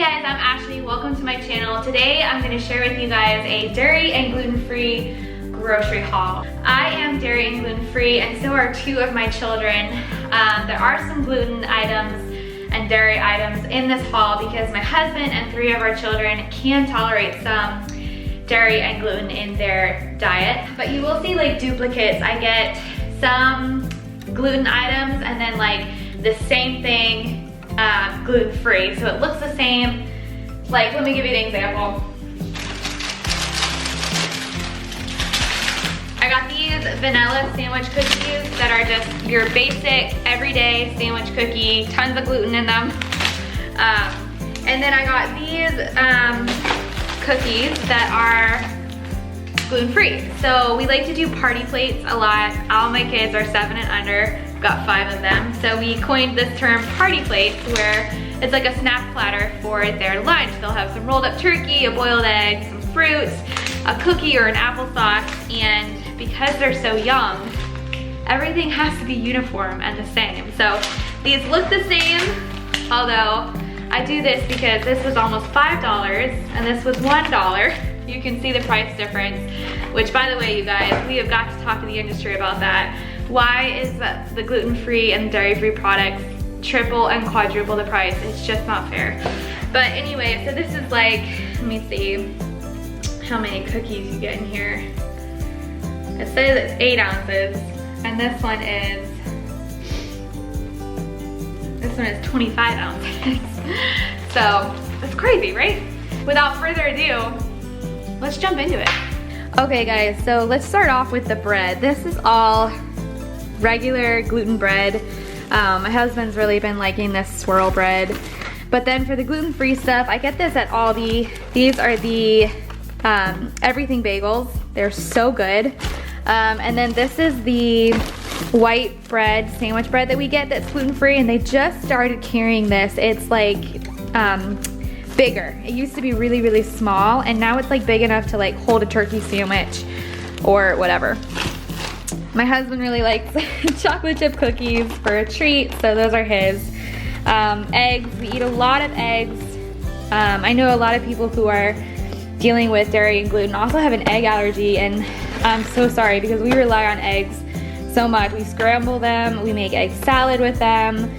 guys, I'm Ashley. Welcome to my channel. Today I'm going to share with you guys a dairy and gluten-free grocery haul. I am dairy and gluten-free, and so are two of my children. There are some gluten items and dairy items in this haul because my husband and three of our children can tolerate some dairy and gluten in their diet. But you will see like duplicates. I get some gluten items and then like the same thing gluten-free, so it looks the same. Like, let me give you an example. I got these vanilla sandwich cookies that are just your basic everyday sandwich cookie, tons of gluten in them. And then I got these cookies that are gluten-free. So we like to do party plates a lot. All my kids are 7 and under. Got 5 of them. So we coined this term party plates, where it's like a snack platter for their lunch. They'll have some rolled up turkey, a boiled egg, some fruit, a cookie or an applesauce, and because they're so young, everything has to be uniform and the same. So these look the same, although I do this because this was almost $5 and this was $1. You can see the price difference, which, by the way, you guys, we have got to talk to the industry about that. Why is the gluten-free and dairy-free products triple and quadruple the price? It's just not fair. But anyway, so this is like, let me see how many cookies you get in here. It says it's 8 ounces, and this one is 25 ounces. So it's crazy, right? Without further ado, let's jump into it. Okay guys, so let's start off with the bread. This is all regular gluten bread. My husband's really been liking this swirl bread. But then for the gluten-free stuff, I get this at Aldi. These are the everything bagels. They're so good. And then this is the white bread, sandwich bread that we get that's gluten-free, and they just started carrying this. It's like bigger. It used to be really, really small, and now it's like big enough to like hold a turkey sandwich or whatever. My husband really likes chocolate chip cookies for a treat, so those are his. Eggs, we eat a lot of eggs. I know a lot of people who are dealing with dairy and gluten also have an egg allergy, and I'm so sorry because we rely on eggs so much. We scramble them, we make egg salad with them,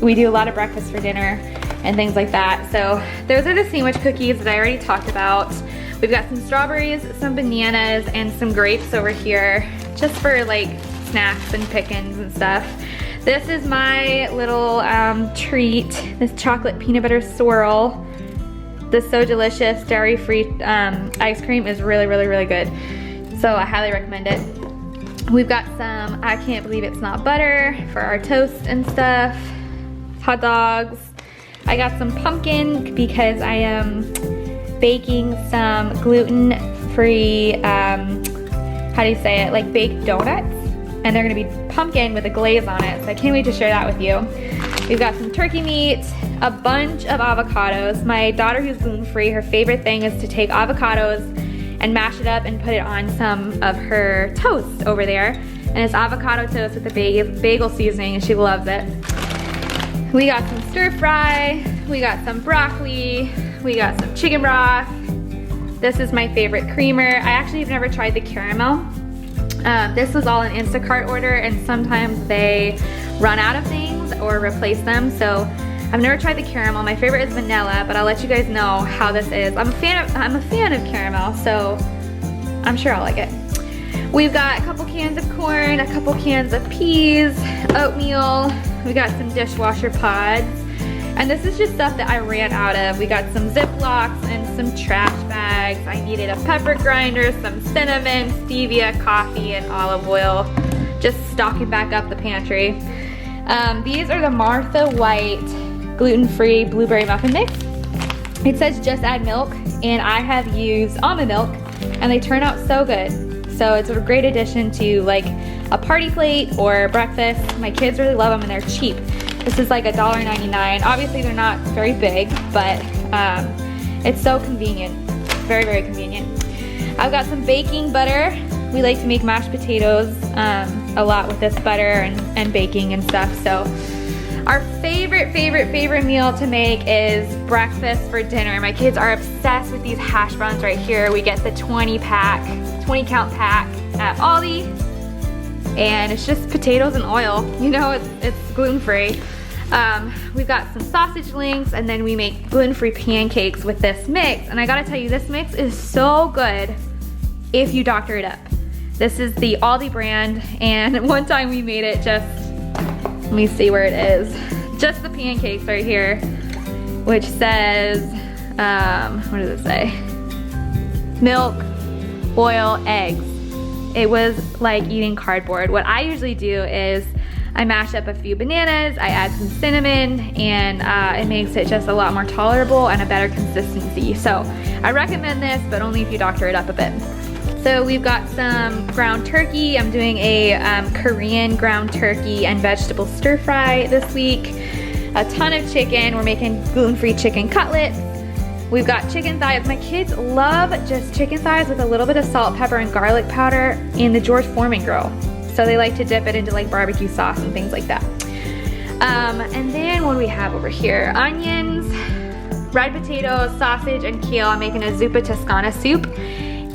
we do a lot of breakfast for dinner and things like that. So those are the sandwich cookies that I already talked about. We've got some strawberries, some bananas, and some grapes over here, just for like snacks and pickings and stuff. This is my little treat, this chocolate peanut butter swirl. This So Delicious dairy-free ice cream is really, really, really good. So I highly recommend it. We've got some I Can't Believe It's Not Butter for our toast and stuff. Hot dogs. I got some pumpkin because I am baking some gluten-free, how do you say it, like baked donuts. And they're gonna be pumpkin with a glaze on it, so I can't wait to share that with you. We've got some turkey meat, a bunch of avocados. My daughter, who's gluten-free, her favorite thing is to take avocados and mash it up and put it on some of her toast over there. And it's avocado toast with a bagel seasoning, and she loves it. We got some stir fry, we got some broccoli, we got some chicken broth. This is my favorite creamer. I actually have never tried the caramel. This was all an Instacart order, and sometimes they run out of things or replace them, so I've never tried the caramel. My favorite is vanilla, but I'll let you guys know how this is. I'm a fan of caramel, so I'm sure I'll like it. We've got a couple cans of corn, a couple cans of peas, oatmeal. We got some dishwasher pods, and this is just stuff that I ran out of. We got some Ziplocs and some trash bags. I needed a pepper grinder, some cinnamon, stevia, coffee, and olive oil. Just stocking back up the pantry. These are the Martha White gluten-free blueberry muffin mix. It says just add milk, and I have used almond milk, and they turn out so good. So it's a great addition to like a party plate or breakfast. My kids really love them, and they're cheap. This is like $1.99. Obviously they're not very big, but it's so convenient. Very, very convenient. I've got some baking butter. We like to make mashed potatoes a lot with this butter and baking and stuff. So Our favorite meal to make is breakfast for dinner. My kids are obsessed with these hash browns right here. We get the 20 count pack at Aldi. And it's just potatoes and oil. You know, it's gluten-free. We've got some sausage links, and then we make gluten-free pancakes with this mix. And I gotta tell you, this mix is so good if you doctor it up. This is the Aldi brand, and one time we made it just, let me see where it is. Just the pancakes right here, which says, what does it say? Milk, oil, eggs. It was like eating cardboard. What I usually do is I mash up a few bananas, I add some cinnamon, and it makes it just a lot more tolerable and a better consistency. So I recommend this, but only if you doctor it up a bit. So we've got some ground turkey. I'm doing a Korean ground turkey and vegetable stir fry this week. A ton of chicken. We're making gluten-free chicken cutlets. We've got chicken thighs. My kids love just chicken thighs with a little bit of salt, pepper, and garlic powder in the George Foreman grill. So they like to dip it into like barbecue sauce and things like that. And then what do we have over here? Onions, red potatoes, sausage, and kale. I'm making a zuppa toscana soup.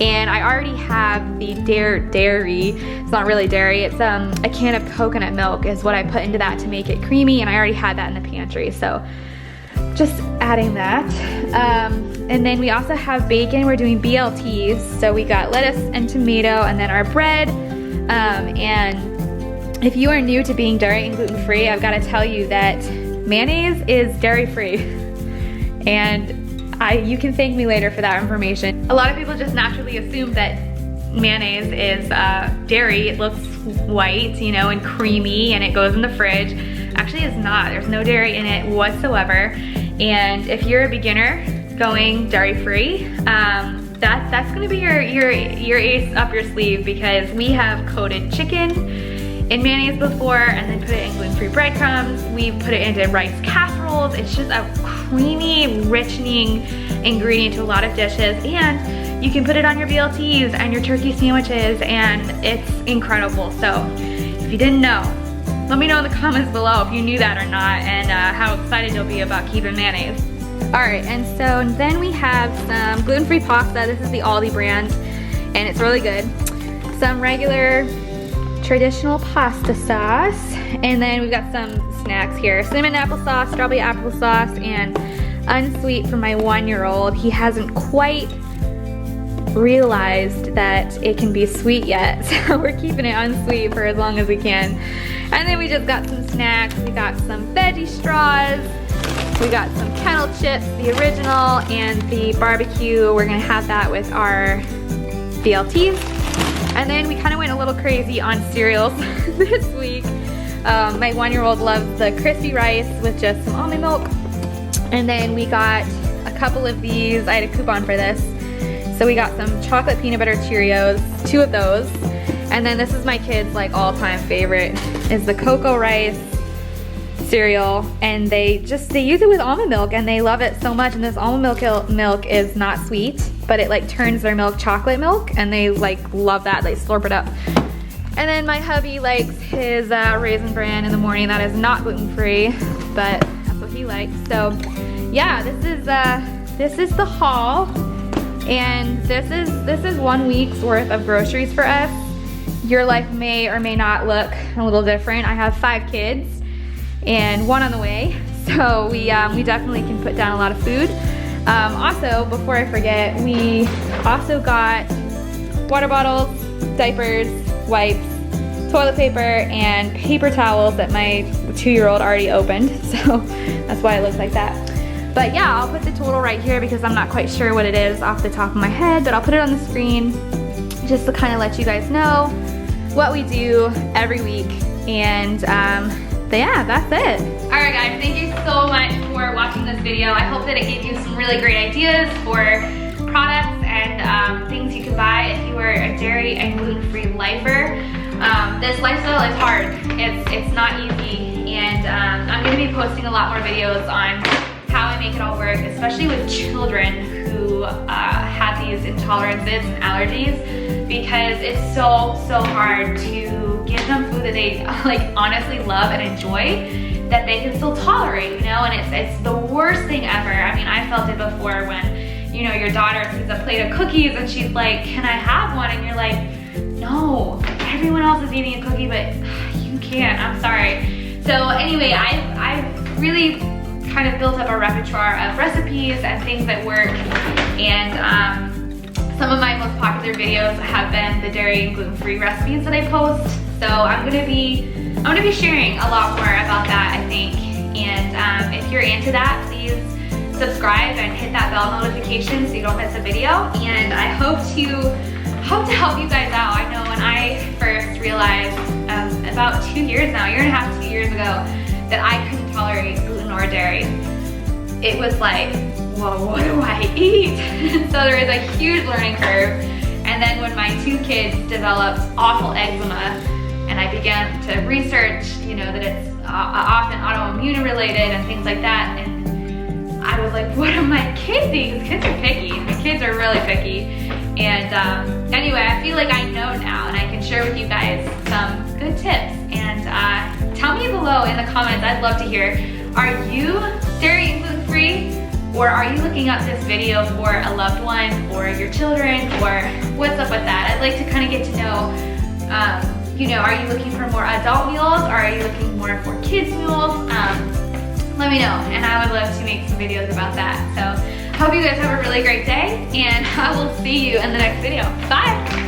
And I already have the dairy, it's not really dairy, it's a can of coconut milk is what I put into that to make it creamy, and I already had that in the pantry, so just adding that. And then we also have bacon. We're doing BLTs, so we got lettuce and tomato, and then our bread. And if you are new to being dairy and gluten-free, I've got to tell you that mayonnaise is dairy-free, and you can thank me later for that information. A lot of people just naturally assume that mayonnaise is dairy. It looks white, you know, and creamy, and it goes in the fridge. Actually, it's not. There's no dairy in it whatsoever. And if you're a beginner going dairy-free, that's gonna be your ace up your sleeve, because we have coated chicken in mayonnaise before and then put it in gluten-free breadcrumbs. We put it into rice casseroles. It's just a creamy, richening ingredient to a lot of dishes, and you can put it on your BLTs and your turkey sandwiches, and it's incredible. So if you didn't know, let me know in the comments below if you knew that or not, and how excited you'll be about keeping mayonnaise. All right, and so then we have some gluten-free pasta. This is the Aldi brand, and it's really good. Some regular traditional pasta sauce, and then we've got some snacks here. Cinnamon applesauce, strawberry applesauce, and unsweet for my 1-year-old. He hasn't quite realized that it can be sweet yet, so we're keeping it unsweet for as long as we can. And then we just got some snacks. We got some veggie straws. We got some kettle chips, the original, and the barbecue. We're gonna have that with our BLTs. And then we kind of went a little crazy on cereals this week. My 1-year-old loves the crispy rice with just some almond milk. And then we got a couple of these. I had a coupon for this. So we got some chocolate peanut butter Cheerios, 2 of those. And then this is my kids' like all-time favorite, is the cocoa rice cereal. And they use it with almond milk, and they love it so much. And this almond milk is not sweet, but it like turns their milk chocolate milk, and they like love that. They slurp it up. And then my hubby likes his Raisin Bran in the morning. That is not gluten-free, but that's what he likes. So yeah, this is the haul, and this is 1 week's worth of groceries for us. Your life may or may not look a little different. I have 5 kids and 1 on the way, so we definitely can put down a lot of food. Also, before I forget, we also got water bottles, diapers, wipes, toilet paper, and paper towels that my 2-year-old already opened, so that's why it looks like that. But yeah, I'll put the total right here because I'm not quite sure what it is off the top of my head, but I'll put it on the screen just to kind of let you guys know what we do every week. And yeah, that's it. All right guys, thank you so much for watching this video. I hope that it gave you some really great ideas for products and things you can buy if you are a dairy and gluten-free lifer. This lifestyle is hard. It's not easy, and I'm gonna be posting a lot more videos on how I make it all work, especially with children who have these intolerances and allergies, because it's so hard to give them food that they like honestly love and enjoy that they can still tolerate, you know, and it's the worst thing ever. I mean, I felt it before when, you know, your daughter sees a plate of cookies and she's like, can I have one? And you're like, no, everyone else is eating a cookie, but you can't, I'm sorry. So anyway, I've really kind of built up a repertoire of recipes and things that work, and some of my most popular videos have been the dairy and gluten-free recipes that I post. So I'm gonna be sharing a lot more about that, I think. And if you're into that, please subscribe and hit that bell notification so you don't miss a video. And I hope to help you guys out. I know when I first realized about 2 years now, 1.5 to 2 years ago, that I couldn't tolerate gluten or dairy, it was like, whoa, what do I eat? So there was a huge learning curve. And then when my 2 kids developed awful eczema, and I began to research, you know, that it's often autoimmune related and things like that, and I was like, what do my kids eat? Because kids are picky. The kids are really picky. And anyway, I feel like I know now, and I can share with you guys some good tips. And tell me below in the comments, I'd love to hear, are you dairy and gluten-free? Or are you looking up this video for a loved one or your children, or what's up with that? I'd like to kind of get to know, you know, are you looking for more adult meals, or are you looking more for kids meals? Let me know, and I would love to make some videos about that. So hope you guys have a really great day, and I will see you in the next video. Bye.